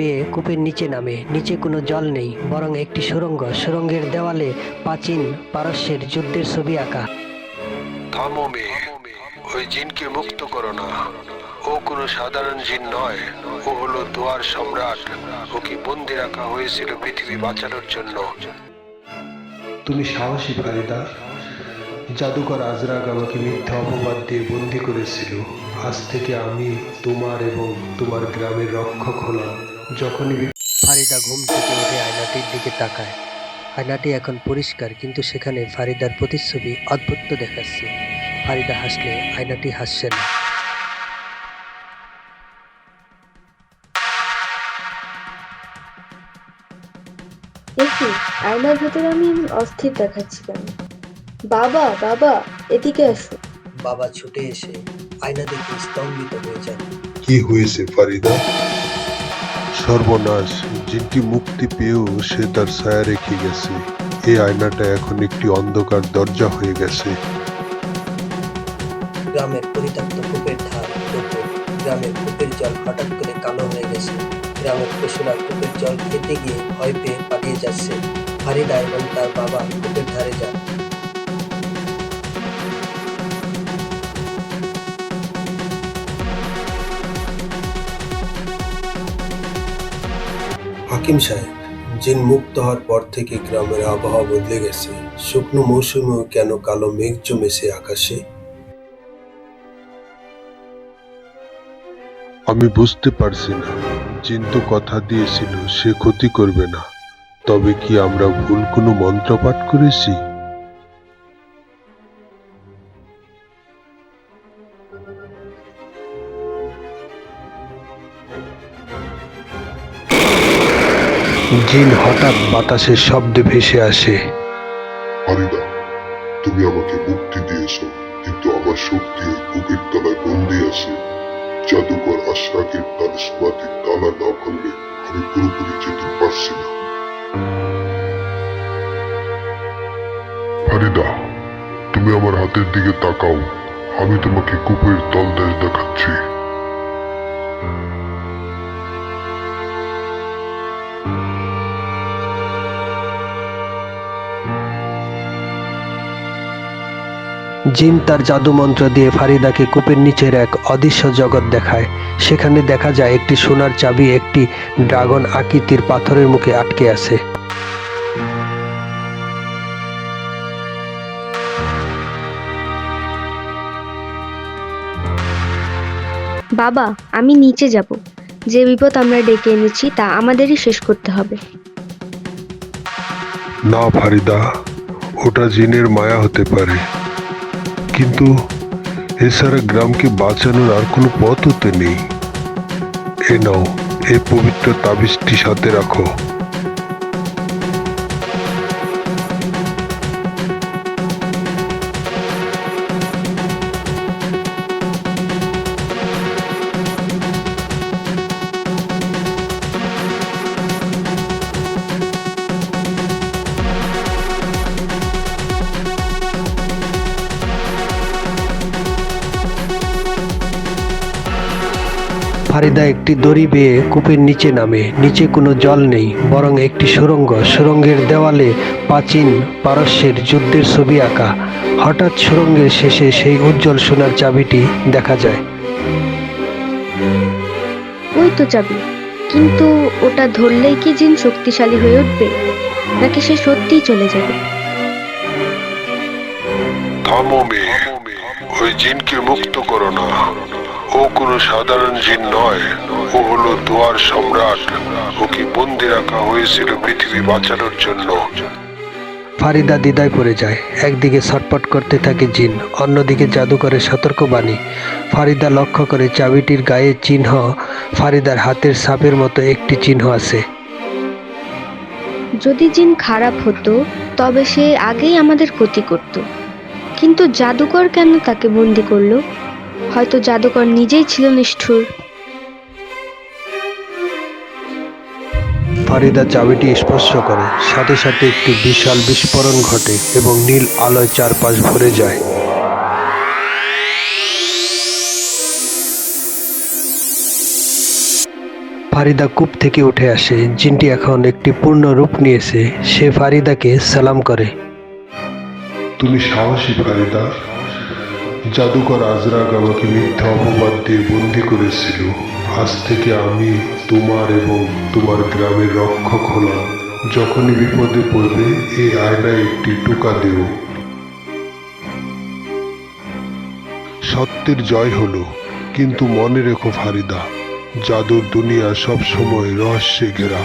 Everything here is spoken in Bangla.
পেয়ে কূপের নিচে নামে। নিচে কোনো জল নেই, বরং একটি সুড়ঙ্গ। সুড়ঙ্গের দেওয়ালে প্রাচীন পারস্যের যুদ্ধের ছবি আঁকা। থামো মেয়ে, ওই জিনকে মুক্ত করো না। ও কোনো সাধারণ জিন নয়, ও হলো দোয়ার সম্রাট। ওকে বন্দি রাখা হয়েছিল পৃথিবী বাঁচানোর জন্য। তুমি সাহসী ফারিদা। জাদুকর আজরাক আমাকে মিথ্যা অপবাদ দিয়ে বন্দি করেছিল। আজ থেকে আমি তোমার এবং তোমার গ্রামের রক্ষক হলাম। যখনই ফারিদা ঘুম থেকে উঠে আয়নাটির দিকে তাকায়। আয়নাটি এখন পরিষ্কার, কিন্তু সেখানে ফারিদার প্রতিচ্ছবি অদ্ভুত দেখাচ্ছে। ফারিদা হাসলে আয়নাটি হাসছে না। দেখি আয়নার ভেতরে আমি অস্থির দেখাচ্ছি কেন? বাবা বাবা, এদিকে আসো। বাবা ছুটে এসে আয়না দেখে স্তম্ভিত হয়ে যায়। কি হয়েছে ফারিদা? সর্বনাশ, জিনটি মুক্তি পেয়েও সে তার ছায়া রেখে গেছে। এই আয়নাটা এখন একটি অন্ধকার দরজা হয়ে গেছে। গ্রামের পরিত্যক্ত কূপের ধার দুপুর। গ্রামের কূপের জল হঠাৎ করে কালো হয়ে গেছে। গ্রামের পশুরা কূপের জল খেতে গিয়ে ভয় পেয়ে পালিয়ে যাচ্ছে। ফারিদা এবং তার বাবা কূপের ধারে যান। হাকিম সাহেব, জিন মুক্ত হওয়ার পর থেকে গ্রামের আবহাওয়া বদলে গেছে। শুকনো মৌসুমেও কেন কালো মেঘ জমেছে আকাশে? আমি বুঝতে পারছি না। জিন তো কথা দিয়েছিল সে ক্ষতি করবে না। তবে কি আমরা ভুল কোনো মন্ত্র পাঠ করেছি? জিন হঠাৎ বাতাসের শব্দে ভেসে আসে। ফারিদা, তুমি আমাকে মুক্তি দিয়েছ, কিন্তু আমার শক্তি ওই বুকের তলায় বন্দী আছে। জাদুকর আশরাকের তালিস্মানের তালা না ভাঙলে আমি পুরোপুরি যেতে পারছি না। ফারিদা, তুমি আমার হাতের দিকে তাকাও। আমি তোমাকে কূপের তলদেশ দেখাচ্ছি। জিন তার জাদু মন্ত্র দিয়ে ফারিদাকে কূপের নিচের এক অদৃশ্য জগৎ দেখায়। সেখানে দেখা যায় একটি সোনার চাবি একটি ড্রাগন আকৃতির পাথরের মুখে আটকে আছে। বাবা, আমি নিচে যাব। যে বিপদ আমরা ডেকে এনেছি তা আমাদেরই শেষ করতে হবে। না ফারিদা, ওটা জিনের মায়া হতে পারে, কিন্তু এছাড়া গ্রামকে বাঁচানোর আর কোনো পথ তো নেই। এ নাও, এই পবিত্র তাবিজটি সাথে রাখো। ফারিদা একটি দড়ি বেয়ে কূপের নিচে নামে। নিচে কোনো জল নেই, বরং একটি সুড়ঙ্গ। সুড়ঙ্গের দেওয়ালে প্রাচীন পারস্যের যুদ্ধের ছবি আঁকা। হঠাৎ সুড়ঙ্গের শেষে সেই উজ্জ্বল সোনার চাবিটি দেখা যায়। ওই তো চাবি, কিন্তু ওটা ধরলেই কি জিন শক্তিশালী হয়ে উঠবে, নাকি সে সত্যিই চলে যাবে? থামো মেয়ে, ওই জিনকে মুক্ত করো না। ও কোনো সাধারণ জিন নয়, ও হলো দোয়ার সম্রাট। ওকে বন্দি রাখা হয়েছিল পৃথিবী বাঁচানোর জন্য। ফারিদা দ্বিধায় পড়ে যায়। একদিকে ছটপট করতে থাকে জিন, অন্যদিকে জাদুকরের সতর্কবাণী। ফারিদা লক্ষ্য করে চাবিটির গায়ে চিহ্ন। ফারিদার হাতের ছাপের মতো একটি চিহ্ন আছে। যদি জিন খারাপ হতো তবে সে আগেই আমাদের ক্ষতি করত। কিন্তু জাদুকর কেন তাকে বন্দি করলো? হয়তো জাদুকর নিজেই ছিল নিষ্ঠুর। ফারিদা চাবিটি স্পর্শ করে, সাথে সাথে একটি বিশাল বিস্ফোরণ ঘটে এবং নীল আলোয় চারপাশ ভরে যায়। ফারিদা কূপ থেকে উঠে আসে। জিনটি এখন একটি পূর্ণ রূপ নিয়েছে। সে ফারিদাকে সালাম করে। তুমি সাহসী ফারিদা। জাদুকর আজরাক আমাকে মিথ্যা অপবাদ দিয়ে বন্দি করেছিল। আজ থেকে আমি তোমার এবং তোমার গ্রামের রক্ষক হলাম। যখনই বিপদে পড়বে এই আয়নায় একটি টোকা দেও। সত্যের জয় হলো, কিন্তু মনে রেখো ফারিদা, জাদুর দুনিয়া সব সময় রহস্যে ঘেরা।